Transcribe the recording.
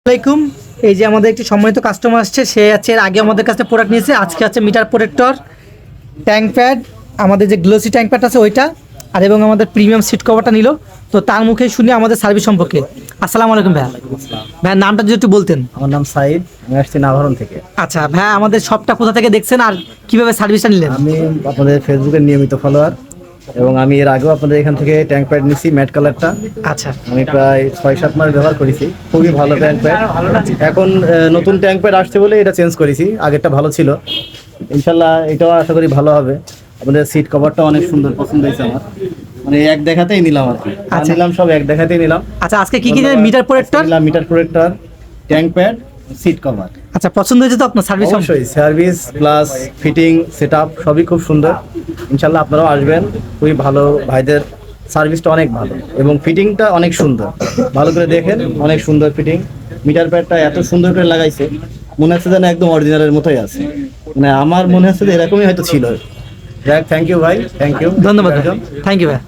আসসালামাইকুম। এই যে আমাদের একটি সম্মানিত কাস্টমার আসছে, সে আছে এর আগে আমাদের কাছে প্রোডাক্ট নিয়েছে। আজকে আছে মিটার প্রোটেক্টর, ট্যাঙ্ক প্যাড, আমাদের যে গ্লোসি ট্যাঙ্ক প্যাড আছে ওইটা, আর এবং আমাদের প্রিমিয়াম সিট কভারটা নিল। তো তার মুখে শুনি আমাদের সার্ভিস সম্পর্কে। আসসালামু আলাইকুম ভাইয়া। ভাইয়া নামটা যদি একটু বলতেন। আমার নাম সাইদ, আমি আসছি নাভারণ থেকে। আচ্ছা ভাইয়া, আমাদের শপটা কোথা থেকে দেখছেন আর কিভাবে সার্ভিসটা নিলেন? আমি আপনাদের ফেসবুকের নিয়মিত ফলোয়ার এবং আমি এর আগেও আপনাদের এখান থেকে ট্যাঙ্ক প্যাড নিছি ম্যাট কালারটা। আচ্ছা আমি প্রায় 6-7 মাস ব্যবহার করেছি, খুবই ভালো ট্যাঙ্ক প্যাড। এখন নতুন ট্যাঙ্ক প্যাড আসছে বলে এটা চেঞ্জ করেছি, আগেরটা ভালো ছিল। ইনশাল্লাহ এটাও আশা করি ভালো হবে। আপনাদের সিট কভারটা অনেক সুন্দর, পছন্দ হয়েছে আমার। মানে এক দেখাতেই নিলাম আর কি, আচ্ছা। নিলাম সব এক দেখাতেই নিলাম। আচ্ছা, আজকে কি কি meter protector? Meter protector, tank pad, seat cover. আচ্ছা, পছন্দ হয়েছে তো আপনার সার্ভিস? অবশ্যই সার্ভিস প্লাস ফিটিং সেটআপ সবই খুব সুন্দর। ইনশাল্লাহ আপনারাও আসবেন, খুবই ভালো। ভাইদের সার্ভিসটা অনেক ভালো এবং ফিটিংটা অনেক সুন্দর। ভালো করে দেখেন, অনেক সুন্দর ফিটিং। মিটার প্যাডটা এত সুন্দর করে লাগাইছে, মনে হচ্ছে যেন একদম অরিজিনালের মতোই আছে। মানে আমার মনে হচ্ছে যে এরকমই হয়তো ছিল। যাক, থ্যাংক ইউ ভাই, থ্যাংক ইউ, ধন্যবাদ, থ্যাংক ইউ ভাই।